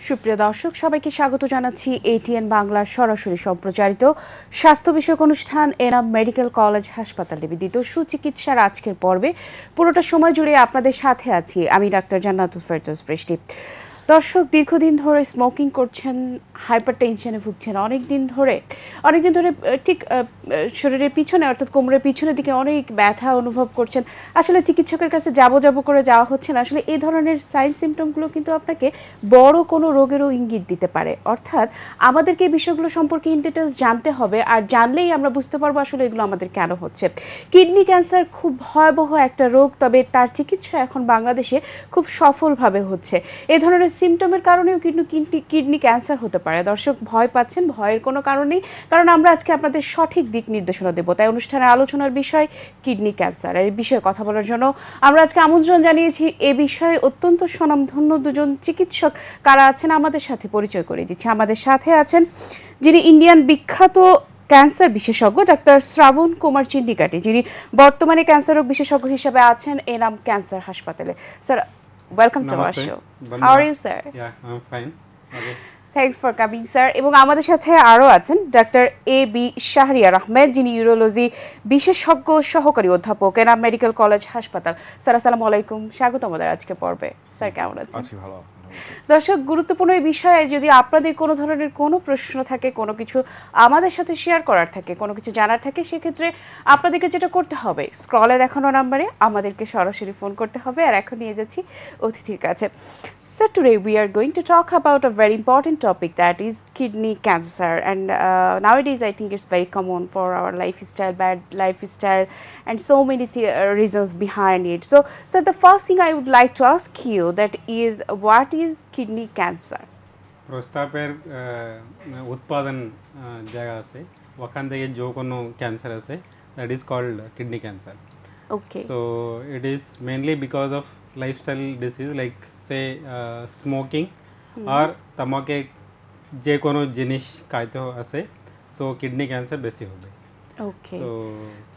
সুপ্রিয় দর্শক সবাইকে স্বাগত জানাচ্ছি এটিএন বাংলার সরাসরি সম্প্রচারিত স্বাস্থ্য বিষয়ক অনুষ্ঠান এনাম মেডিকেল কলেজ হাসপাতাল নিবেদিত সুচিকিৎসার আজকের পর্বে পুরোটা সময় জুড়ে আপনাদের সাথে আছি আমি ডাক্তার জান্নাতুল ফেরদৌস বৃষ্টি। দর্শক দীর্ঘদিন ধরে স্মোকিং করছেন, হাইপার টেনশনে ভুগছেন অনেকদিন ধরে ঠিক শরীরের পিছনে অর্থাৎ কোমরের পিছনের দিকে অনেক ব্যথা অনুভব করছেন, আসলে চিকিৎসকের কাছে যাব করে যাওয়া হচ্ছে না। আসলে এই ধরনের সাইন সিমটমগুলো কিন্তু আপনাকে বড় কোনো রোগেরও ইঙ্গিত দিতে পারে, অর্থাৎ আমাদেরকে এই বিষয়গুলো সম্পর্কে ইন ডিটেলস জানতে হবে, আর জানলেই আমরা বুঝতে পারবো আসলে এগুলো আমাদের কেন হচ্ছে। কিডনি ক্যান্সার খুব ভয়াবহ একটা রোগ, তবে তার চিকিৎসা এখন বাংলাদেশে খুব সফলভাবে হচ্ছে। এই ধরনের সিমটমের কারণেও কিন্তু কিডনি ক্যান্সার হতে পারে। দর্শক ভয় পাচ্ছেন, ভয়ের কোনো কারণ নেই, কারণ আমরা আজকে আপনাদের সঠিক দিক নির্দেশনা দেবো। তাই অনুষ্ঠানে আলোচনার বিষয় কিডনি ক্যান্সার। এই বিষয়ে কথা বলার জন্য আমরা আজকে আমন্ত্রণ জানিয়েছি এ বিষয়ে অত্যন্ত স্বনামধন্য দুজন চিকিৎসক। কারা আছেন আমাদের সাথে পরিচয় করে দিচ্ছি। আমাদের সাথে আছেন যিনি ইন্ডিয়ান বিখ্যাত ক্যান্সার বিশেষজ্ঞ ডাক্তার শ্রাবণ কুমার চিন্ডিকাটি, যিনি বর্তমানে ক্যান্সার রোগ বিশেষজ্ঞ হিসেবে আছেন এনাম ক্যান্সার হাসপাতালে। Sir, welcome to our show. How are you, sir? Yeah, I'm fine. Okay. Thanks for coming, sir. এবং আমাদের সাথে আরও আছেন ডাক্তার A.B. শাহরিয়ার আহমেদ, যিনি ইউরোলজি বিশেষজ্ঞ সহকারী অধ্যাপক এনাম মেডিকেল কলেজ হাসপাতাল। স্যার, আসসালামু আলাইকুম, স্বাগত আমাদের আজকে পর্বে। স্যার, কেমন আছেন? আছি ভালো। দর্শক, গুরুত্বপূর্ণ এই বিষয়ে যদি আপনাদের কোনো ধরনের কোনো প্রশ্ন থাকে, কোনো কিছু আমাদের সাথে শেয়ার করার থাকে, কোনো কিছু জানার থাকে, সেক্ষেত্রে আপনাদেরকে যেটা করতে হবে স্ক্রলে দেখানো নাম্বারে আমাদেরকে সরাসরি ফোন করতে হবে। আর এখন নিয়ে যাচ্ছি অতিথির কাছে। So today we are going to talk about a very important topic, that is kidney cancer, and nowadays I think it's very common for our lifestyle, bad lifestyle, and so many reasons behind it. So the first thing I would like to ask you that is, what is kidney cancer? প্রস্তাবের উৎপাদন জায়গা আছে, ওখান থেকে যে কোনো cancer আছে, that is called kidney cancer. Okay. So it is mainly because of lifestyle disease like say smoking or তামাকে যে কোনো জিনিস খাইতে আছে, সো কিডনি ক্যান্সার বেশি হবে। ওকে,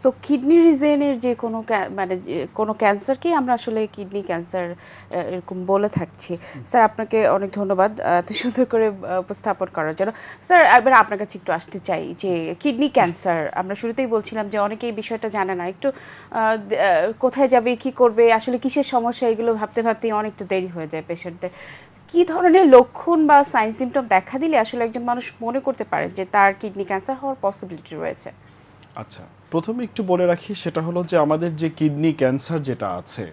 সো কিডনি রিজনের যে কোনো মানে কোনো ক্যান্সারকেই আমরা আসলে কিডনি ক্যান্সার এরকম বলে থাকছি। স্যার, আপনাকে অনেক ধন্যবাদ এত সুন্দর করে উপস্থাপন করার জন্য। স্যার, এবার আপনার কাছে একটু আসতে চাই যে কিডনি ক্যান্সার, আমরা শুরুতেই বলছিলাম যে অনেকে এই বিষয়টা জানে না, একটু কোথায় যাবে, কি করবে, আসলে কিসের সমস্যা, এগুলো ভাবতে ভাবতেই অনেকটা দেরি হয়ে যায় পেশেন্টদের। কী ধরনের লক্ষণ বা সাইন সিমটম দেখা দিলে আসলে একজন মানুষ মনে করতে পারে যে তার কিডনি ক্যান্সার হওয়ার পসিবিলিটি রয়েছে? আচ্ছা, প্রথমে একটু বলে রাখি, সেটা হলো যে আমাদের যে কিডনি ক্যান্সার যেটা আছে,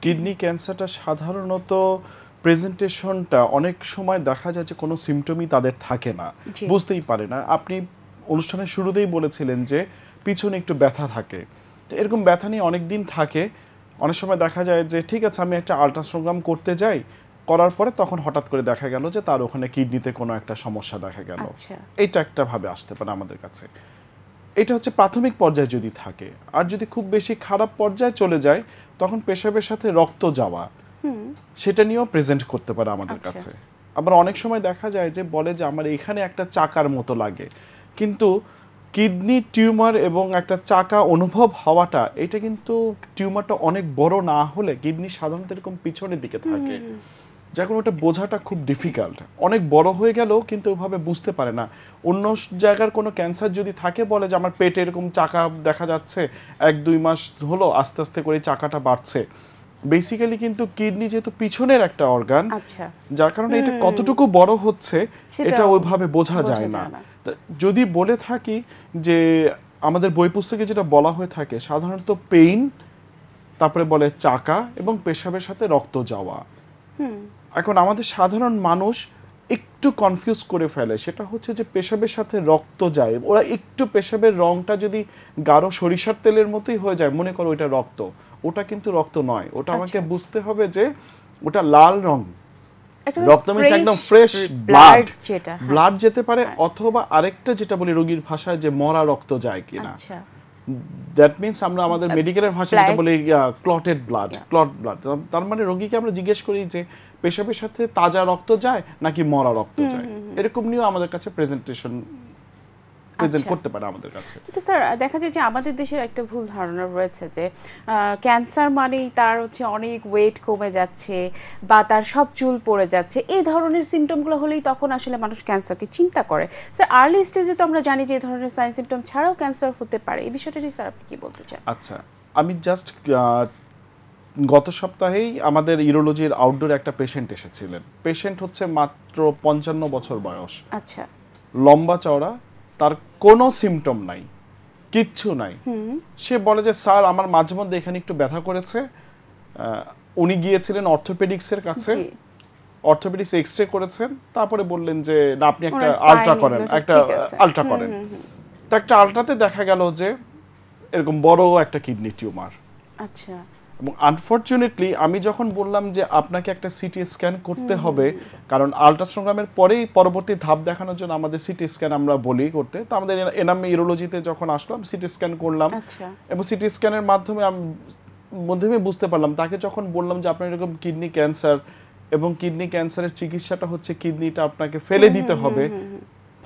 কিডনি ক্যান্সারটা সাধারণত প্রেজেন্টেশনটা অনেক সময় দেখা যায় যে কোনো সিমটমই তাদের থাকে না, বুঝতেই পারে না। আপনি অনুষ্ঠানের শুরুতেই বলেছিলেন যে পিছনে একটু ব্যথা থাকে, তো এরকম ব্যথা নিয়ে অনেক দিন থাকে। অনেক সময় দেখা যায় যে ঠিক আছে, আমি একটা আলট্রাসোনোগ্রাম করতে যাই, করার পরে তখন হঠাৎ করে দেখা গেল যে তার ওখানে কিডনিতে কোনো একটা সমস্যা দেখা গেল। এটা একটা ভাবে আসতে পারে আমাদের কাছে। এটা হচ্ছে প্রাথমিক পর্যায়ে যদি থাকে। আর যদি খুব বেশি খারাপ পর্যায়ে চলে যায়, তখন পেশাবের সাথে রক্ত যাওয়া, সেটা নিয়েও প্রেজেন্ট করতে পারে আমাদের কাছে। আবার অনেক সময় দেখা যায় যে বলে যে আমার এখানে একটা চাকার মতো লাগে, কিন্তু কিডনি টিউমার এবং একটা চাকা অনুভব হওয়াটা, এটা কিন্তু টিউমারটা অনেক বড় না হলে কিডনি সাধারণত এরকম পিছনের দিকে থাকে, যার কারণে ওটা বোঝাটা খুব ডিফিকাল্ট। অনেক বড় হয়ে গেলেও কিন্তু ওইভাবে বুঝতে পারে না। অন্য জায়গার কোনো ক্যান্সার যদি থাকে, বলে যে আমার পেটে এরকম চাকা দেখা যাচ্ছে, 1-2 মাস হলো আস্তে আস্তে করে চাকাটা বাড়ছে। বেসিক্যালি কিন্তু কিডনি যেহেতু পিছনের একটা অর্গান, যার কারণে এটা কতটুকু বড় হচ্ছে এটা ওইভাবে বোঝা যায় না। যদি বলে থাকি যে আমাদের বই পুস্তকে যেটা বলা হয়ে থাকে সাধারণত পেইন, তারপরে বলে চাকা এবং পেশাবের সাথে রক্ত যাওয়া। এখন আমাদের সাধারণ মানুষ একটু কনফিউজ করে ফেলে, সেটা হচ্ছে যে পেশাবের সাথে রক্ত যায়, ওরা একটু পেশাবের রংটা যদি গাঢ় সরিষার তেলের মতোই হয়ে যায়, মনে করো ওইটা রক্ত, ওটা কিন্তু রক্ত নয়। ওটা আমাকে বুঝতে হবে যে ওটা লাল রং, রক্ত মিন্স একদম ফ্রেশ ব্লাড যেতে পারে, অথবা আরেকটা যেটা বলি রোগীর ভাষায় যে মরা রক্ত যায় কিনা। দ্যাট মিন্স আমরা আমাদের মেডিকেলের ভাষায় যেটা বলি ক্লটেড ব্লাড, ক্লট ব্লাড। তার মানে রোগীকে আমরা জিজ্ঞেস করি যে পেশাবের সাথে তাজা রক্ত যায় নাকি মরা রক্ত যায়, এরকম নিয়েও আমাদের কাছে প্রেজেন্টেশন প্রেজেন্ট আচ্ছা। করতে পারে আমাদের কাছে। কিন্তু স্যার দেখা যায় যে আমাদের দেশের একটা ভুল ধারণা রয়েছে যে ক্যান্সার মানেই তার হচ্ছে অনেক ওয়েট কমে যাচ্ছে বা তার সব চুল পড়ে যাচ্ছে, এই ধরনের সিমটমগুলো হলেই তখন আসলে মানুষ ক্যান্সারকে চিন্তা করে। স্যার আর্লি স্টেজে তো আমরা জানি যে এই ধরনের সাইন সিমটম ছাড়াও ক্যান্সার হতে পারে, এই বিষয়টা নিয়ে স্যার আপনি কি বলতে চান? আচ্ছা, আমি জাস্ট গত সপ্তাহেই আমাদের ইউরোলজির আউটডোর একটা পেশেন্ট এসেছিলেন। পেশেন্ট হচ্ছে মাত্র 55 বছর বয়স, আচ্ছা, লম্বা চওড়া, তার কোনো সিমটম নাই, কিচ্ছু নাই। সে বলে যে স্যার আমার মাঝে মধ্যে এখানে একটু ব্যথা করেছে। উনি গিয়েছিলেন অর্থোপেডিক্সের কাছে, জি। অর্থোপেডিক্স এক্সরে করেছেন, তারপরে বললেন যে না আপনি একটা ওনার আলট্রা spine করেন, এগুলো সব একটা ঠিক আছে। আলট্রা করেন। তো একটা আলট্রাতে দেখা গেল যে এরকম বড় একটা কিডনি টিউমার। আচ্ছা, এবং আনফরচুনেটলি আমি যখন বললাম যে আপনাকে একটা সিটি স্ক্যান করতে হবে, কারণ আলট্রাসোনোগ্রামের পরেই পরবর্তী ধাপ দেখানোর জন্য আমাদের সিটি স্ক্যান আমরা বলি করতে, তো আমাদের এনাম ইউরোলজিতে যখন আসলাম সিটি স্ক্যান করলাম, আচ্ছা, এবং সিটি স্ক্যানের মাধ্যমে বুঝতে পারলাম, তাকে যখন বললাম যে আপনার এরকম কিডনি ক্যান্সার এবং কিডনি ক্যান্সারের চিকিৎসাটা হচ্ছে কিডনিটা আপনাকে ফেলে দিতে হবে,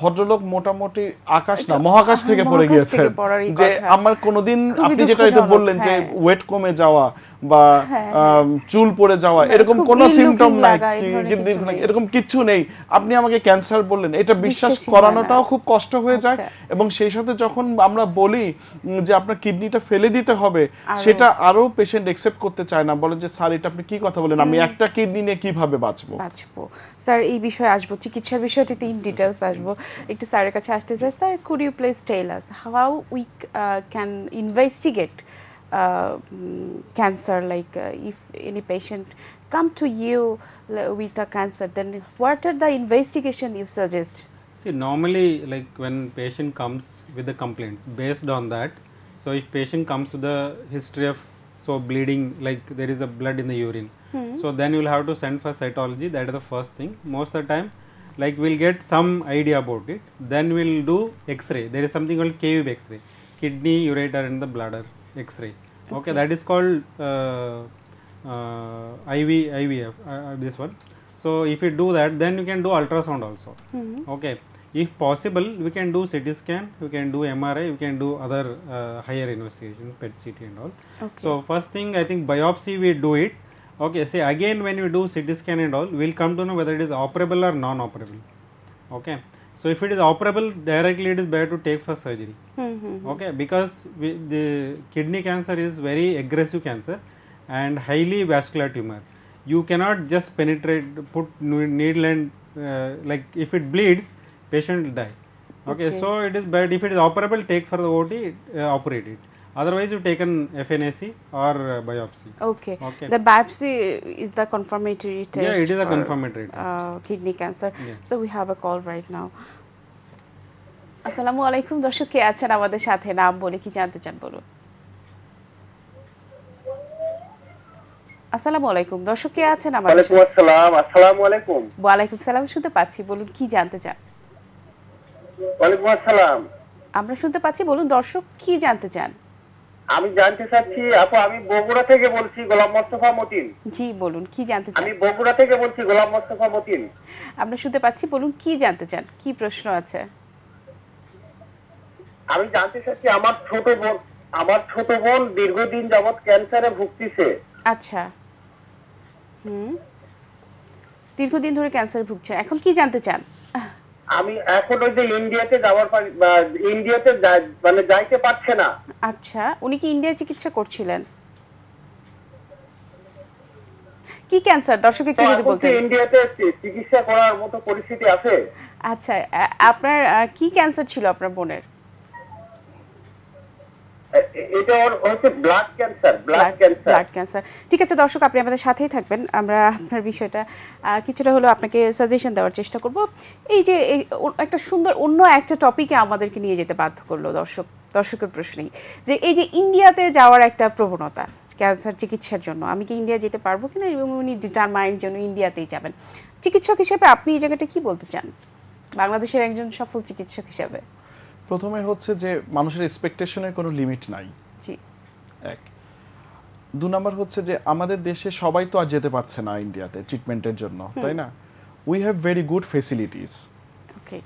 ভদ্রলোক মোটামুটি আকাশ না মহাকাশ থেকে পড়ে মহাকাশ থেকে গিয়েছেন। পড়ারই যে কথা। আমার কোনোদিন, খুবই আপনি যেটা একটু দুঃখজনক, বললেন যে হ্যাঁ। ওয়েট কমে যাওয়া বা হ্যাঁ, চুল পড়ে যাওয়া, মানে এরকম খুব কোনো ill সিমটম looking নাই, লাগা, এই ধরনের কিডনির কিছু নেই। এরকম কিচ্ছু নেই, আপনি আমাকে ক্যান্সার বললেন, এটা বিশ্বাস বিশ্বাসই হয় করানোটাও না। খুব কষ্ট হয়ে যায়। আচ্ছা। এবং সেই সাথে যখন আমরা বলি যে আপনার কিডনিটা ফেলে দিতে হবে, আরো- সেটা আরো পেশেন্ট একসেপ্ট করতে চায় না, বলেন যে স্যার এটা আপনি কি কথা বলেন, আমি একটা কিডনি নিয়ে কিভাবে বাঁচবো। স্যার এই বিষয়ে আসবো, চিকিৎসার বিষয়টিতে ইন ডিটেলস আসবো, একটু স্যারের কাছে আসতে চাই। Sir could you please tell us how we can investigate cancer, like if any patient come to you with a cancer, then what are the investigation you suggest? See, normally, like when patient comes with the complaints, based on that, so if patient comes with the history of bleeding, like there is a blood in the urine, so then you will have to send for cytology. That is the first thing. Most of the time, like we'll get some idea about it. Then we'll do X-ray. There is something called K-wave X-ray, kidney, ureter, and the bladder X-ray. Okay, that is called IVF. This one. So if you do that, then you can do ultrasound also. Okay, if possible we can do CT scan, we can do MRI, we can do other higher investigations, PET CT and all. Okay. So first thing, I think biopsy we do it. Okay, say again when you do CT scan and all, we'll come to know whether it is operable or non-operable. Okay, so if it is operable, directly it is better to take for surgery. Okay, because the kidney cancer is very aggressive cancer and highly vascular tumor. You cannot just penetrate, put needle and like if it bleeds, patient will die. Okay, so it is bad. If it is operable, take for the OT, operate it. Otherwise, you take an FNAC or biopsy. Okay. Okay. The biopsy is the confirmatory test. Yeah, it is a for, confirmatory test. Kidney cancer. Yeah. So we have a call right now. আসসালামু আলাইকুম, দর্শক কে আছেন আমাদের সাথে, নাম বলে কি জানতে চান বলুন। আসসালামু আলাইকুম, দর্শক কে আছেন আমাদের সাথে? ওয়ালাইকুম আসসালাম। আসসালামু আলাইকুম। ওয়ালাইকুম সালাম, শুনতে পাচ্ছি, বলুন কি জানতে চান। ওয়ালাইকুম আসসালাম। আমরা শুনতে পাচ্ছি, বলুন দর্শক কি জানতে চান। আমি জানতে চাচ্ছি আপু, আমি বগুড়া থেকে বলছি, গোলাম মোস্তফা মতিন। জি বলুন কি জানতে চান। আমি বগুড়া থেকে বলছি, গোলাম মোস্তফা মতিন। আমরা শুনতে পাচ্ছি, বলুন কি জানতে চান, কি প্রশ্ন আছে। আমি জানতে চাচ্ছি আমার ছোট বোন দীর্ঘদিন যাবত ক্যান্সারে ভুগতেছে। আচ্ছা, দীর্ঘদিন ধরে ক্যান্সারে ভুগছে, এখন কি জানতে চান। আমি এখন ওই যে ইন্ডিয়াতে ইন্ডিয়াতে মানে যাইতে পারছে না। আচ্ছা, উনি কি ইন্ডিয়ায় চিকিৎসা করছিলেন? কি ক্যান্সার, দর্শক একটু যদি বলতেন। ইন্ডিয়াতে চিকিৎসা করার মতো পরিস্থিতি আছে? আচ্ছা, আপনার কি ক্যান্সার ছিল আপনার বোনের? এটা হচ্ছে ব্লাড ক্যান্সার। Blood cancer. ঠিক আছে দর্শক, আপনি আমাদের সাথেই থাকবেন, আমরা আপনার বিষয়টা কিছুটা হলেও আপনাকে সাজেশন দেওয়ার চেষ্টা করব। এই যে একটা সুন্দর অন্য একটা টপিকে আমাদেরকে নিয়ে যেতে বাধ্য করলো দর্শকের প্রশ্নেই, যে এই যে ইন্ডিয়াতে যাওয়ার একটা প্রবণতা ক্যান্সার চিকিৎসার জন্য, আমি কি ইন্ডিয়া যেতে পারবো কিনা, এবং উনি ডিটারমাইন্ড যেন ইন্ডিয়াতেই যাবেন। চিকিৎসক হিসেবে আপনি এই জায়গাটা কি বলতে চান, বাংলাদেশের একজন সফল চিকিৎসক হিসেবে? প্রথমে হচ্ছে যে মানুষের এক্সপেকটেশনের কোনো লিমিট নাই, জি। এক। 2 নাম্বার হচ্ছে যে আমাদের দেশে সবাই তো আর যেতে পারছে না ইন্ডিয়াতে ট্রিটমেন্টের জন্য, তাই না? We have very good facilities. Okay.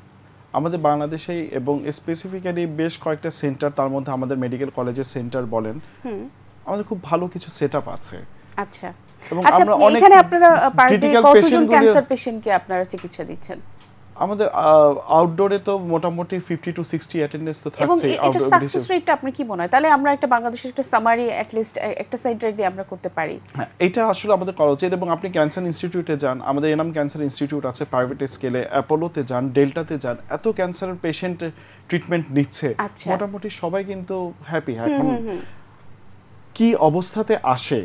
আমাদের বাংলাদেশে এবং স্পেসিফিক্যালি বেশ কয়েকটা সেন্টার, তার মধ্যে আমাদের মেডিকেল কলেজের সেন্টার বলেন, আমাদের খুব ভালো কিছু সেটআপ আছে। আচ্ছা এবং আচ্ছা, আমরা অনেক এখানে আপনারা পার ডে critical কতজন patient-গুলি- ক্যান্সার পেশেন্টকে আপনারা চিকিৎসা দিচ্ছেন? আমাদের আউটডোরে তো মোটামুটি 50 to 60 অ্যাটেন্ডেন্স তো এবং থাকছেই। এটা সাকসেস রেটটা আপনি কি মনে হয়? তাহলে আমরা একটা বাংলাদেশের একটা সামারি অ্যাট লিস্ট একটা সেন্টার দিয়ে আমরা করতে পারি। হ্যাঁ, এটা আসলে আমাদের করা উচিত। এবং আপনি ক্যান্সার ইনস্টিটিউটে যান, আমাদের এনাম ক্যান্সার ইনস্টিটিউট আছে প্রাইভেট স্কেলে, অ্যাপোলোতে যান, ডেল্টাতে যান, এত ক্যান্সারের পেশেন্ট ট্রিটমেন্ট নিচ্ছে, আচ্ছা। মোটামুটি সবাই কিন্তু হ্যাপি। এখন কি অবস্থাতে আসে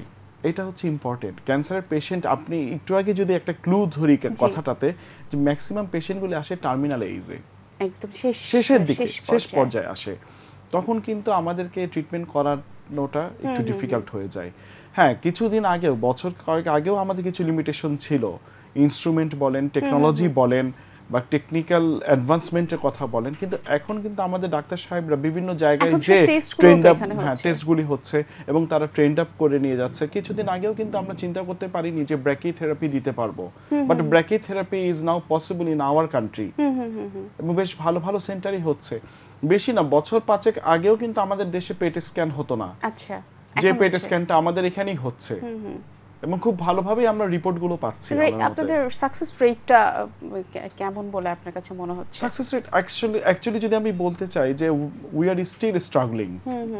এটা হচ্ছে ইম্পর্টেন্ট। ক্যান্সারের পেশেন্ট, আপনি একটু আগে যদি একটা ক্লু ধরি কথাটাতে, যে ম্যাক্সিমাম পেশেন্টগুলি আসে টার্মিনাল এজে, একদম শেষের দিকে, শেষ পর্যায়ে আসে। তখন কিন্তু আমাদেরকে ট্রিটমেন্ট করানোটা একটু ডিফিকাল্ট হয়ে যায়। হ্যাঁ, কিছুদিন আগেও, বছর কয়েক আগেও আমাদের কিছু লিমিটেশন ছিল, ইনস্ট্রুমেন্ট বলেন, টেকনোলজি বলেন, বা টেকনিক্যাল অ্যাডভান্সমেন্টের কথা বলেন, কিন্তু এখন কিন্তু আমাদের ডাক্তার সাহেবরা বিভিন্ন জায়গায় এখন যে সব টেস্টগুলো তো ট্রেন্ড আপ, এখানে হ্যাঁ হচ্ছে। টেস্টগুলি হচ্ছে এবং তারা ট্রেন্ড আপ করে নিয়ে যাচ্ছে। কিছুদিন আগেও কিন্তু আমরা চিন্তা করতে পারিনি যে ব্র্যাকিথেরাপি দিতে পারবো, but ব্র্যাকিথেরাপি is now possible in our country, এবং বেশ ভালো ভালো সেন্টারই হচ্ছে। বেশি না, বছর 5 আগেও কিন্তু আমাদের দেশে পেট স্ক্যান হতো না, আচ্ছা, যে এখন পেট হচ্ছে। স্ক্যানটা আমাদের এখানেই হচ্ছে, এবং খুব ভালোভাবেই আমরা রিপোর্টগুলো পাচ্ছি। আপনাদের সাকসেস রেটটা কেমন বলে আপনার কাছে মনে হচ্ছে? সাকসেস রেট অ্যাকচুয়ালি যদি আমি বলতে চাই যে we are still struggling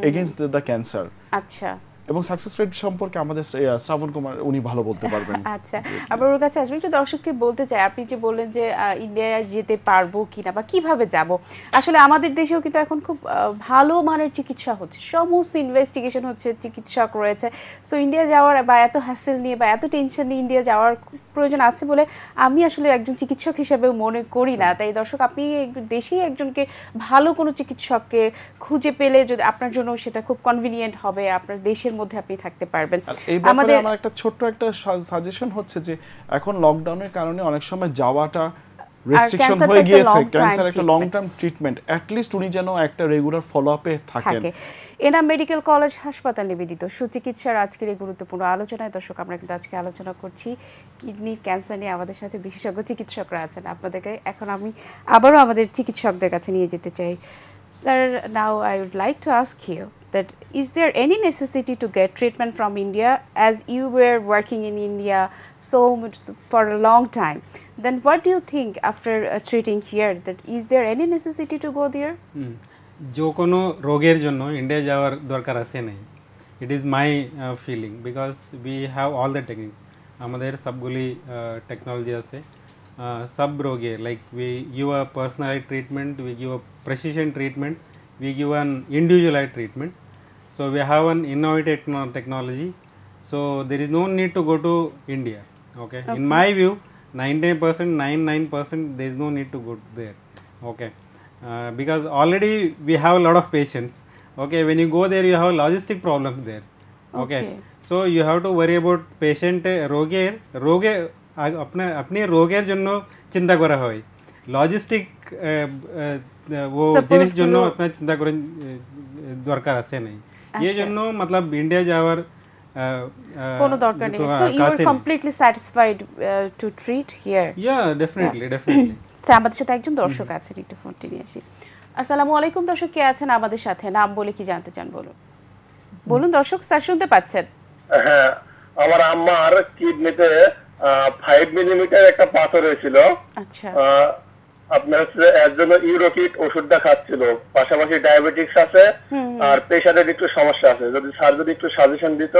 against the cancer. আচ্ছা এবং সাকসেস রেট সম্পর্কে আমাদের শ্রাবণ কুমার উনি ভালো বলতে পারবেন। আচ্ছা, আবার ওর কাছে আসবে। একটু দর্শককে বলতে চাই, আপনি যে বললেন যে ইন্ডিয়ায় যেতে পারবো কিনা বা কিভাবে যাব, আসলে আমাদের দেশেও কিন্তু এখন খুব ভালো মানের চিকিৎসা হচ্ছে, সমস্ত ইনভেস্টিগেশন হচ্ছে, চিকিৎসক রয়েছে। সো ইন্ডিয়া যাওয়ার বা এত হ্যাসেল নিয়ে বা এত টেনশন নিয়ে ইন্ডিয়া যাওয়ার প্রয়োজন আছে বলে আমি আসলে একজন চিকিৎসক হিসেবে মনে করি না। তাই দর্শক, আপনি দেশেই একজনকে ভালো কোনো চিকিৎসককে খুঁজে পেলে যদি আপনার জন্য সেটা খুব কনভিনিয়েন্ট হবে, আপনার দেশের মধ্যে আপনি থাকতে পারবেন। এই ব্যাপারে আমার একটা ছোট্ট একটা সাজেশন হচ্ছে যে এখন লকডাউনের কারণে অনেক সময় যাওয়াটা রেস্ট্রিকশন হয়ে গিয়েছে, ক্যান্সার একটা long term treatment, at least উনি যেন একটা রেগুলার ফলো আপে থাকেন। এনাম মেডিকেল কলেজ হাসপাতাল নিবেদিত সুচিকিৎসার আজকের এই গুরুত্বপূর্ণ আলোচনায় দর্শক, আমরা কিন্তু আজকে আলোচনা করছি কিডনির ক্যান্সার নিয়ে। আমাদের সাথে বিশেষজ্ঞ চিকিৎসকরা আছেন। আপনাদেরকে এখন আমি আবারও আমাদের চিকিৎসকদের কাছে নিয়ে যেতে চাই। Sir, now I would like to ask you that is there any necessity to get treatment from India, as you were working in India so much for a long time? Then what do you think after treating here, that is there any necessity to go there? जो कोनो रोगेर जन्नो India Jawar दरकार आछे नहीं। It is my feeling because we have all the technique, आमादेर सबगुली technology आछे। सब रोगे like we give a personalised treatment, we give a precision treatment, we give an individualized treatment. So we have an innovative technology. So there is no need to go to India. Okay. In my view, 99% there is no need to go there. Okay. Because already we have a lot of patients. Okay. When you go there, you have a logistic problem there. Okay. So you have to worry about patient रोगे अपने रोगेर जन्नो चिंता करा হয়, logistic वो জিনিস জন্য আপনার চিন্তা করেন দরকার আছে নাই। এই জন্য मतलब ইন্ডিয়া যাওয়ার কোনো দরকার নেই। So you are completely satisfied to treat here? Yeah definitely. Sir, আমাদের সাথে একজন দর্শক আছেন, একটু ফোনটি নিয়ে আসি। আসসালামু আলাইকুম দর্শক, কে আছেন আমাদের সাথে? নাম বলে কি জানতে চান বলুন। বলুন দর্শক, স্যার শুনতে পাচ্ছেন? হ্যাঁ, আমার আম্মার কিডনিতে 5 মিলিমিটার একটা পাথর হয়েছিল। আচ্ছা, আপনার হচ্ছে এর জন্য ইউরোকিট ওষুধটা খাচ্ছিল, পাশাপাশি ডায়াবেটিক্স আছে আর প্রেশারের একটু সমস্যা আছে। যদি স্যার যদি একটু সাজেশন দিত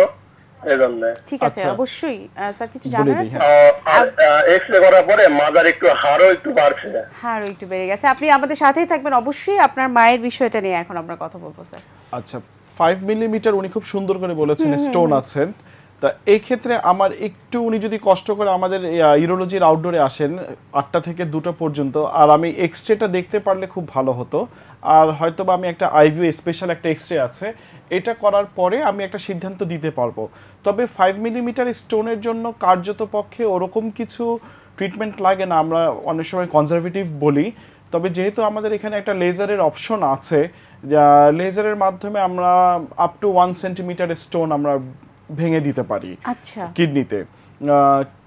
এই জন্য। ঠিক আছে, আচ্ছা। অবশ্যই। স্যার কিছু জানার আছে? আর এক্সরে করার পরে মাদার একটু হাড়ও একটু বাড়ছে। হাড়ও একটু বেড়ে গেছে। আপনি আমাদের সাথেই থাকবেন অবশ্যই, আপনার মায়ের বিষয়টা নিয়ে এখন আমরা কথা বলবো স্যার। আচ্ছা, 5 মিলিমিটার উনি খুব সুন্দর করে বলেছেন স্টোন আছেন। তা এই ক্ষেত্রে আমার একটু, উনি যদি কষ্ট করে আমাদের ইউরোলজির আউটডোরে আসেন 8টা থেকে 2টা পর্যন্ত, আর আমি এক্সরেটা দেখতে পারলে খুব ভালো হতো। আর হয়তো বা আমি একটা আইভিউ স্পেশাল একটা এক্সরে আছে, এটা করার পরে আমি একটা সিদ্ধান্ত দিতে পারবো। তবে 5 মিলিমিটার স্টোনের জন্য কার্যত পক্ষে ওরকম কিছু ট্রিটমেন্ট লাগে না, আমরা অনেক সময় কনজারভেটিভ বলি। তবে যেহেতু আমাদের এখানে একটা লেজারের অপশন আছে, লেজারের মাধ্যমে আমরা আপ টু 1 সেন্টিমিটার স্টোন আমরা ভেঙে দিতে পারি আচ্ছা, কিডনিতে।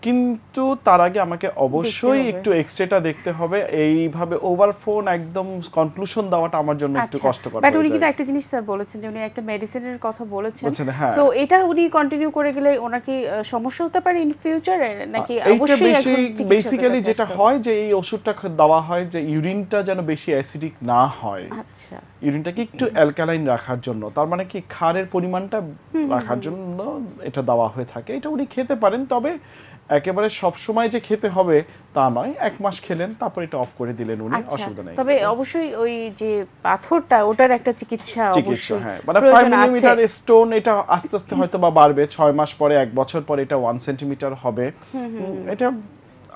কিন্তু তার আগে আমাকে অবশ্যই হবে। একটু এক্সরেটা দেখতে হবে। এইভাবে ওভার ফোন একদম কনক্লুশন দেওয়াটা আমার জন্য একটু কষ্টকর বাট হয়ে উনি কিন্তু যায়। একটা জিনিস স্যার বলেছেন যে উনি একটা মেডিসিনের কথা বলেছেন, বলছেন, হ্যাঁ। সো এটা উনি কন্টিনিউ করে গেলে ওনার কি সমস্যা হতে পারে ইন ফিউচারে, নাকি এইটা অবশ্যই এখন চিকিৎসকের বেসিক্যালি কাছে যেটা আসতে হবে? হয় যে এই ওষুধটা দেওয়া হয় যে ইউরিনটা যেন বেশি অ্যাসিডিক না হয়, আচ্ছা, ইউরিনটাকে একটু অ্যালকালাইন রাখার জন্য, তার মানে কি ক্ষারের পরিমাণটা রাখার জন্য এটা দেওয়া হয়ে থাকে। এটা উনি খেতে পারেন, তবে একেবারে সব সময় যে খেতে হবে তা নয়, 1 মাস খেলেন তারপর এটা অফ করে দিলেন উনি, আচ্ছা। অসুবিধা নেই। তবে অবশ্যই ওই যে পাথরটা ওটার একটা চিকিৎসা চিকিৎসা, অবশ্যই হ্যাঁ, মানে 5 প্রয়োজন আছে। মিলিমিটার স্টোন, এটা আস্তে আস্তে হয়তো বা বাড়বে, 6 মাস পরে 1 বছর পরে এটা 1 সেন্টিমিটার হবে। এটা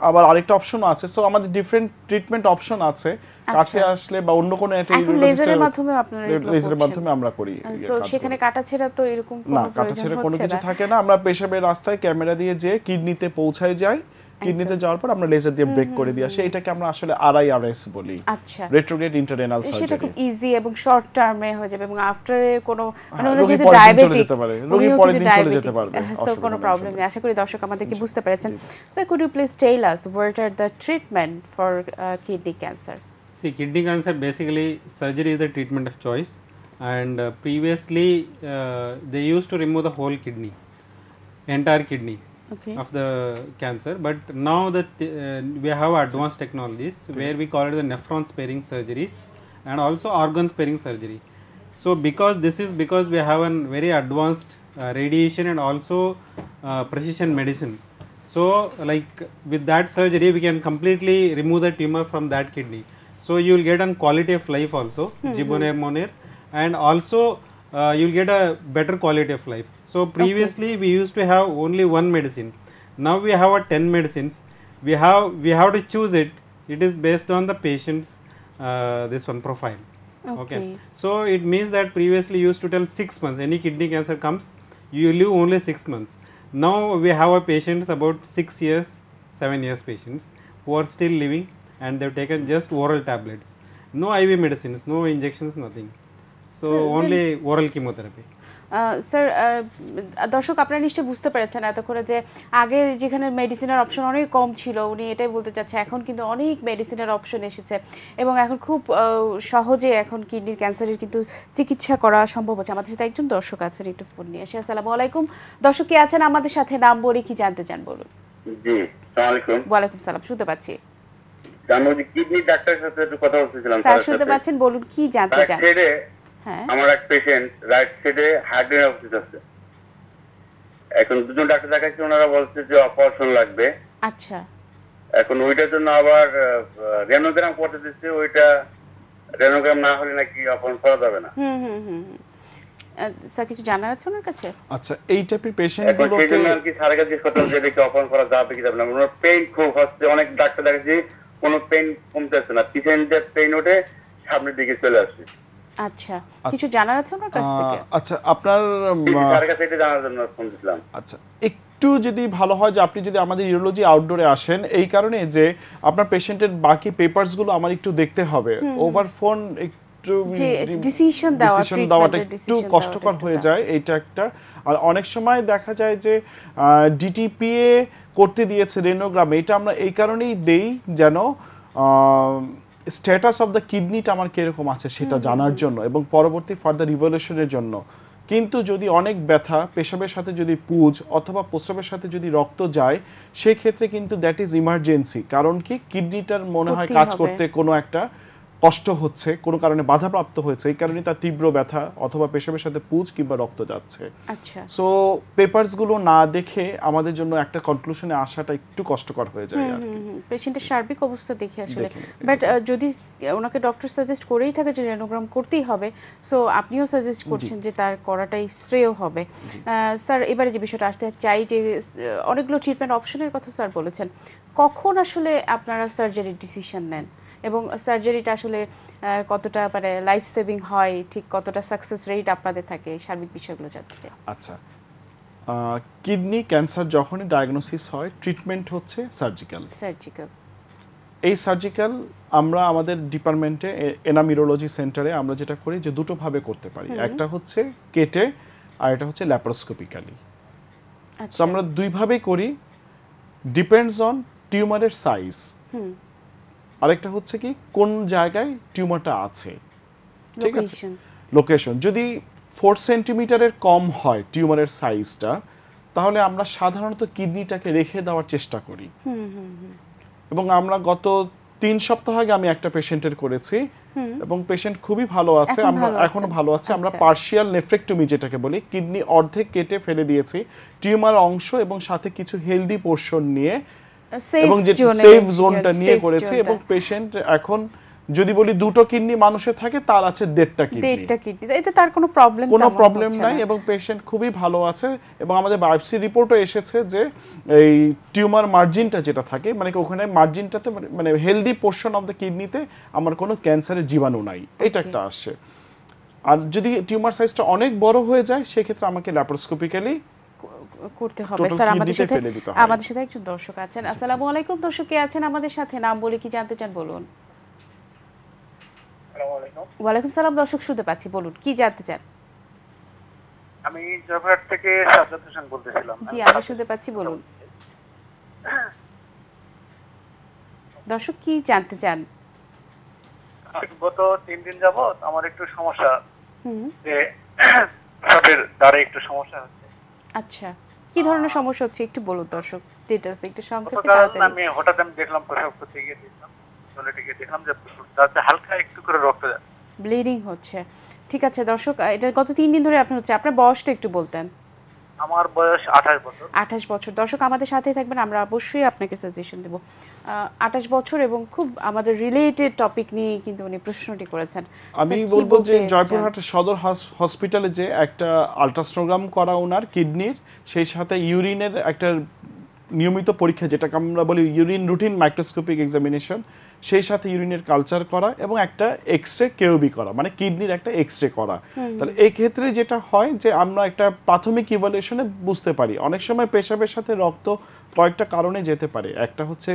আবার আরেকটা অপশন আছে। সো আমাদের ডিফারেন্ট ট্রিটমেন্ট অপশন আছে, কাছে আসলে বা অন্য কোনো একটা এখন লেজারের মাধ্যমে আপনারা এগুলো লেজারের করছেন। মাধ্যমে আমরা করি সো সেখানে কাটাছেঁড়া তো এরকম না, কোনো কাটা প্রয়োজন ছেড়ে কোনো হচ্ছে কিছু না। থাকে না। আমরা পেশাবের রাস্তায় ক্যামেরা দিয়ে যে কিডনিতে পৌঁছায় যাই, কিডনিতে যাওয়ার পর আমরা লেজার দিয়ে ব্রেক করে দিই আসি। এটাকে আমরা আসলে RIRS বলি, আচ্ছা, রেট্রোগ্রেড ইন্টাররেনাল সেটা সার্জারি। খুব ইজি এবং শর্ট টার্মে হয়ে যাবে এবং আফটারে কোনো মানে হ্যাঁ, উনি রোগী যেহেতু পরের দিন চলে ডায়াবেটিক, যেতে পারে, রোগী পরের দিন চলে যেতে পারবে, তো অসুবিধা কোনো নেই প্রবলেম আসলে। নেই। আশা করি দর্শক আমাদেরকে বুঝতে পেরেছেন। Sir, could you please tell us what are the treatment for kidney cancer? See, kidney cancer basically surgery is the treatment of choice, and previously they used to remove the whole kidney, entire kidney Okay. of the cancer. But now that we have advanced technologies where we call it the nephron sparing surgeries and also organ sparing surgery. So because we have a very advanced radiation and also precision medicine. So like with that surgery we can completely remove the tumor from that kidney. So you will get a quality of life also, Jibonir, and also you will get a better quality of life. So previously we used to have only one medicine. Now we have 10 medicines. We have to choose it. It is based on the patient's this one profile. Okay. So it means that previously you used to tell 6 months. Any kidney cancer comes, you live only 6 months. Now we have a patients about 6 years, 7 years patients who are still living, and they've taken just oral tablets. No IV medicines, no injections, nothing. So only oral chemotherapy. Sir, দর্শক আপনারা নিশ্চয়ই বুঝতে পেরেছেন এতক্ষণে যে আগে যেখানে মেডিসিনের অপশন অনেক কম ছিল, উনি এটাই বলতে চাচ্ছে এখন কিন্তু অনেক মেডিসিনের অপশন এসেছে এবং এখন খুব সহজে এখন কিডনির ক্যান্সারের কিন্তু চিকিৎসা করা সম্ভব হচ্ছে। আমাদের সাথে একজন দর্শক আছেন, একটু ফোন নিয়ে আসি। আসসালামু আলাইকুম। দর্শক কে আছেন আমাদের সাথে, নাম বলে কি জানতে চান বলুন। জি, আসসালামু আলাইকুম। ওয়ালাইকুম সালাম, শুনতে পাচ্ছি আমি যে কিডনি ডাক্তারের সাথে একটু কথা বলতেছিলাম। স্যার, শুনতে পাচ্ছেন, বলুন কি জানতে চান। হ্যাঁ, আমার এক পেশেন্ট রাইট সাইডে হার্টের অবস্থিত আছে। এখন দুজন ডাক্তার দেখাচ্ছি, ওনারা বলছে যে অপারেশন লাগবে। আচ্ছা, এখন ওইটার জন্য আবার রেনোগ্রাম করতে দিচ্ছে, ওইটা রেনোগ্রাম না হলে নাকি অপারেশন করা যাবে না। স্যার কিছু জানার আছে ওনার কাছে? আচ্ছা, এই টাইপের এখন পেশেন্টগুলোকে সেই জন্য আর কি স্যারের কাছে জিজ্ঞেস করতাম যে এটা কি অপারেশন করা যাবে কি যাবে না। ওনার পেইন খুব হচ্ছে, অনেক ডাক্তার দেখাচ্ছি, কোনো পেইন কমতেছে না, পিছন দিয়ে পেইন ওঠে সামনের দিকে চলে আসছে। আচ্ছা, কিছু জানার আছে ওনার কাছ থেকে? আচ্ছা, আপনার স্যারের কাছে এটা জানার জন্য ফোন দিলাম। আচ্ছা, একটু যদি ভালো হয় যে আপনি যদি আমাদের ইউরোলজি আউটডোরে আসেন, এই কারণে যে আপনার পেশেন্টের বাকি পেপারসগুলো আমার একটু দেখতে হবে। ওভার ফোন একটু যে ডিসিশন দেওয়াটা একটু কষ্টকর হয়ে যায়, এইটা একটা। আর অনেক সময় দেখা যায় যে ডিটিপিএ করতে দিয়েছে রেনোগ্রাম, এটা আমরা এই কারণেই দেই যেন স্ট্যাটাস অফ দ্য কিডনিটা আমার কিরকম আছে সেটা জানার জন্য এবং পরবর্তী ফার্দার রিভলিউশনের জন্য। কিন্তু যদি অনেক ব্যথা, পেশাবের সাথে যদি পুজ অথবা প্রস্রাবের সাথে যদি রক্ত যায়, সেক্ষেত্রে কিন্তু দ্যাট ইজ ইমার্জেন্সি। কারণ কি, কিডনিটার মনে হয় কাজ করতে কোনো একটা কষ্ট হচ্ছে, কোনো কারণে বাধাপ্রাপ্ত হয়েছে, এই কারণে তার তীব্র ব্যথা অথবা পেশাবের সাথে পুজ কিংবা রক্ত যাচ্ছে। আচ্ছা, সো পেপারসগুলো না দেখে আমাদের জন্য একটা কনক্লুশনে আসাটা একটু কষ্টকর হয়ে যায় আর কি। পেশেন্টের সার্বিক অবস্থা দেখে আসলে। বাট যদি ওনাকে ডক্টর সাজেস্ট করেই থাকে যে রেনোগ্রাম করতেই হবে, সো আপনিও সাজেস্ট করছেন যে তার করাটাই শ্রেয় হবে। স্যার, এবারে যে বিষয়টা আসতে চাই যে অনেকগুলো ট্রিটমেন্ট অপশনের কথা স্যার বলেছেন, কখন আসলে আপনারা সার্জারির ডিসিশন নেন এবং সার্জারিটা আসলে কতটা মানে লাইফ সেভিং হয়, ঠিক কতটা সাকসেস রেট আপনাদের থাকে, সার্বিক বিষয়গুলো জানতে চাই। আচ্ছা, কিডনি ক্যান্সার যখনই ডায়াগনোসিস হয়, ট্রিটমেন্ট হচ্ছে সার্জিক্যাল। এই সার্জিক্যাল আমরা আমাদের ডিপার্টমেন্টে এনাম ইউরোলজি সেন্টারে আমরা যেটা করি যে দুটো ভাবে করতে পারি, একটা হচ্ছে কেটে আর এটা হচ্ছে ল্যাপারোস্কোপিক্যালি। সো আমরা দুইভাবেই করি। ডিপেন্ডস অন টিউমারের সাইজ, আরেকটা হচ্ছে কি কোন জায়গায় টিউমারটা আছে, ঠিক আছে, লোকেশন। লোকেশন। যদি 4 সেন্টিমিটারের কম হয় টিউমারের সাইজটা, তাহলে আমরা সাধারণত কিডনিটাকে রেখে দেওয়ার চেষ্টা করি। এবং আমরা গত 3 সপ্তাহ আগে আমি একটা পেশেন্টের করেছি এবং পেশেন্ট খুবই ভালো আছে, এখন আমরা ভালো এখনো আছেন। ভালো আছে। আমরা আচ্ছা। পার্শিয়াল নেফ্রেক্টমি যেটাকে বলি, কিডনি অর্ধেক কেটে ফেলে দিয়েছি, টিউমার অংশ এবং সাথে কিছু হেলদি পোর্শন নিয়ে এবং যে সেফ জোনটা নিয়ে করেছি। এবং পেশেন্ট এখন যদি বলি 2টো কিডনি মানুষের থাকে, তার আছে 1.5টা কিডনি। 1.5টা কিডনি, এতে তার কোনো প্রবলেম কোনো প্রবলেম নাই এবং পেশেন্ট খুবই ভালো আছে। এবং আমাদের বায়োপসি রিপোর্টও এসেছে যে এই টিউমার মার্জিনটা যেটা থাকে, মানে ওখানে মার্জিনটাতে মানে হেলদি পোর্শন অফ দ্য কিডনিতে আমার কোনো ক্যান্সারের জীবাণু নাই, এটা একটা আসছে। আর যদি টিউমার সাইজটা অনেক বড় হয়ে যায়, সেক্ষেত্রে আমাকে ল্যাপারোস্কোপিক্যালি করতে হবে। Total স্যার kidney-তে ফেলে দিতে হয়। আমাদের সাথে একজন দর্শক আছেন। আসসালামু আলাইকুম। দর্শক কে আছেন আমাদের সাথে, নাম বলে কি জানতে চান বলুন। ওয়ালাইকুম সালাম। দর্শক শুনতে পাচ্ছি, বলুন কি জানতে চান। আমি জয়পুরহাট থেকে সাজ্জাদ হোসেন বলতেছিলাম। জি আমি শুনতে পাচ্ছি, বলুন। দর্শক কি জানতে চান। গত 3 দিন যাবত আমার একটু সমস্যা, যে সবের দ্বারে একটু সমস্যা হচ্ছে। আচ্ছা, কি ধরনের সমস্যা হচ্ছে একটু বলুন দর্শক, ডিটেইলস একটু সংক্ষেপে গতকাল তাড়াতাড়ি। আমি হঠাৎ দেখলাম প্রসব করতে গিয়ে দেখলাম যে তাতে হালকা একটু করে রক্ত যায়, ব্লিডিং হচ্ছে। ঠিক আছে দর্শক, এটা গত 3 দিন ধরে আপনার হচ্ছে। আপনার বয়সটা একটু বলতেন। আমার বয়স 28 বছর। 28 বছর। দর্শক আমাদের সাথেই থাকবেন, আমরা অবশ্যই আপনাকে সাজেশন দেব। 28 বছর এবং খুব আমাদের রিলেটেড টপিক নিয়ে কিন্তু উনি প্রশ্নটি করেছেন। আমি স্যার, কি বলবো যে বলতে জয়পুরহাট চান? সদর হসপিটালে যে একটা আল্ট্রাসোনোগ্রাম করা ওনার কিডনির, সেই সাথে ইউরিনের একটা নিয়মিত পরীক্ষা, যেটাকে আমরা বলি ইউরিন রুটিন মাইক্রোস্কোপিক এক্সামিনেশন, সেই সাথে ইউরিনের কালচার করা এবং একটা এক্সরে কেওবি করা, মানে কিডনির একটা এক্সরে করা। তাহলে এই ক্ষেত্রে যেটা হয় যে আমরা একটা প্রাথমিক ইভালুয়েশনে বুঝতে পারি, অনেক সময় পেশাবের সাথে রক্ত কয়েকটা কারণে যেতে পারে। একটা হচ্ছে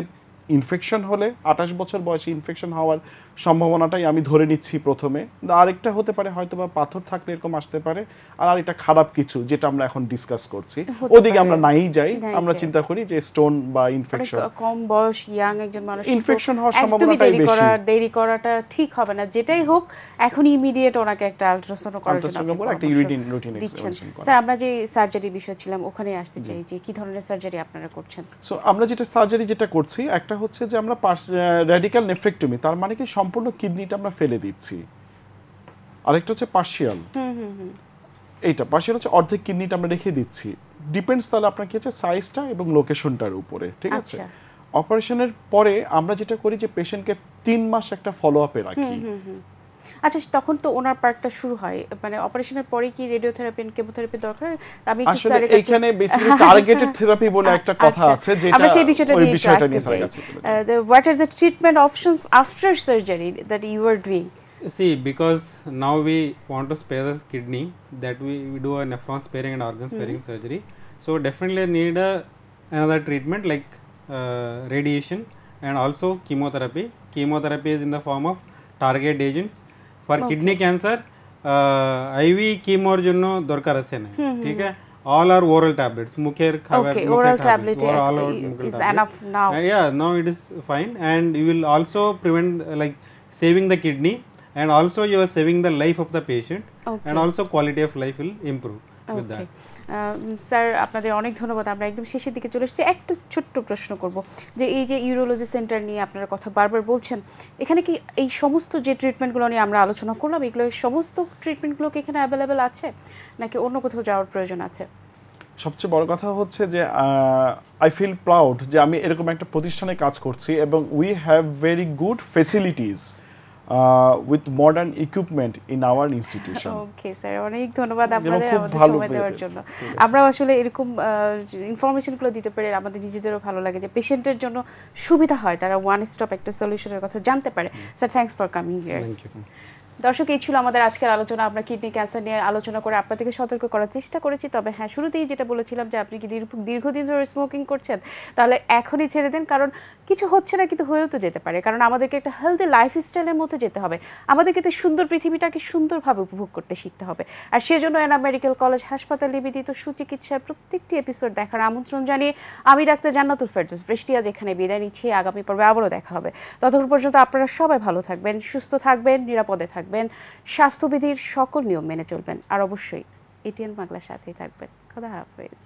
ইনফেকশন হলে, 28 বছর বয়সে ইনফেকশন হওয়ার সম্ভাবনাটাই আমি ধরে নিচ্ছি প্রথমে। আরেকটা হতে পারে হয়তো বা পাথর থাকলে এরকম আসতে পারে। আর আরেকটা খারাপ কিছু যেটা আমরা এখন ডিসকাস করছি, ওদিকে আমরা নাই যাই, আমরা চিন্তা করি যে স্টোন বা ইনফেকশন। কম বয়স ইয়াং একজন মানুষ ইনফেকশন হওয়ার সম্ভাবনাটাই বেশি। দেরি করাটা ঠিক হবে না। যেটাই হোক এখন ইমিডিয়েট ওনাকে একটা আল্ট্রাসাউন্ড করার জন্য আল্ট্রাসোনোগ্রাম করে একটা রুটিন এক্সামিনেশন করা। স্যার, আমরা যে সার্জারি বিষয় ছিলাম ওখানে আসতে চাই, যে কি ধরনের সার্জারি আপনারা করছেন। সো আমরা যেটা সার্জারি যেটা করছি, একটা হচ্ছে যে আমরা রেডিক্যাল নেফ্রেক্টমি, তার মানে কি সম্পূর্ণ কিডনিটা আমরা ফেলে দিচ্ছি। আরেকটা হচ্ছে পার্শিয়াল। এইটা পার্শিয়াল হচ্ছে অর্ধেক কিডনিটা আমরা রেখে দিচ্ছি। ডিপেন্ডস তাহলে আপনার কি হচ্ছে সাইজটা এবং লোকেশনটার উপরে, ঠিক আছে। অপারেশনের পরে আমরা যেটা করি যে পেশেন্টকে 3 মাস একটা ফলো আপে রাখি। আচ্ছা, তখন তো ওনার পার্টটা শুরু হয়, মানে অপারেশনের পরে কি রেডিওথেরাপি কেমোথেরাপি দরকার? আমি একটু আসলে স্যারের কাছে এইখানে বেসিক্যালি টার্গেটেড থেরাপি বলে একটা কথা আছে, যেটা আমরা সেই বিষয়টা নিয়ে স্যারের আসতে চাই। কাছে চলে যাই। What are the treatment options after surgery that you are doing? See, because now we want to spare the kidney, that we do a nephron sparing and organ sparing surgery. So definitely need another treatment like radiation and also chemotherapy. Chemotherapy is in the form of target agents. For kidney cancer, IV chemo জন্য দরকার আছে না, ঠিক আছে। All are oral tablets. মুখের খাবার, Okay, oral tablet is enough now. Yeah, now it is fine, and you will also prevent like saving the kidney, and also you are saving the life of the patient, and also quality of life will improve with that. Sir, আপনাদের অনেক ধন্যবাদ। আমরা একদম শেষের দিকে চলে এসেছি। একটা ছোট্ট প্রশ্ন করব, যে এই যে ইউরোলজি সেন্টার নিয়ে আপনারা কথা বারবার বলছেন, এখানে কি এই সমস্ত যে ট্রিটমেন্টগুলো নিয়ে আমরা আলোচনা করলাম, এগুলো সমস্ত ট্রিটমেন্টগুলো কি এখানে অ্যাভেলেবেল আছে, নাকি অন্য কোথাও যাওয়ার প্রয়োজন আছে? সবচেয়ে বড় কথা হচ্ছে যে আই ফিল প্রাউড যে আমি এরকম একটা প্রতিষ্ঠানে কাজ করছি এবং we have very good facilities with modern equipment in our institution. Okay sir, অনেক ধন্যবাদ আপনাদের খুব আমাদের ভালো সময় দেওয়ার জন্য। আমরা আসলে এরকম ইনফরমেশনগুলো দিতে পেরে আমাদের নিজেদেরও ভালো লাগে, যে পেশেন্টের জন্য সুবিধা হয়, তারা ওয়ান স্টপ একটা সলিউশনের কথা জানতে পারে। Sir, thanks for coming here. Thank you. দর্শক, এই ছিল আমাদের আজকের আলোচনা। আমরা কিডনি ক্যান্সার নিয়ে আলোচনা করে আপনাদেরকে সতর্ক করার চেষ্টা করেছি। তবে হ্যাঁ, শুরুতেই যেটা বলেছিলাম যে আপনি কি দীর্ঘদিন ধরে স্মোকিং করছেন, তাহলে এখনই ছেড়ে দেন, কারণ কিছু হচ্ছে না কিন্তু হয়েও তো যেতে পারে, কারণ আমাদেরকে একটা হেলদি লাইফস্টাইলের মধ্যে যেতে হবে, আমাদেরকে তো সুন্দর পৃথিবীটাকে সুন্দরভাবে উপভোগ করতে শিখতে হবে। আর সেজন্য এনাম মেডিকেল কলেজ হাসপাতাল নিবেদিত সুচিকিৎসার প্রত্যেকটি এপিসোড দেখার আমন্ত্রণ জানিয়ে আমি ডাক্তার জান্নাতুল ফেরদৌস বৃষ্টি আজ এখানে বিদায় নিচ্ছি। আগামী পর্বে আবারও দেখা হবে। ততক্ষণ পর্যন্ত আপনারা সবাই ভালো থাকবেন, সুস্থ থাকবেন, নিরাপদে থাকবেন, স্বাস্থ্যবিধির সকল নিয়ম মেনে চলবেন, আর অবশ্যই এটিএন বাংলার সাথেই থাকবেন। খোদা হাফেজ।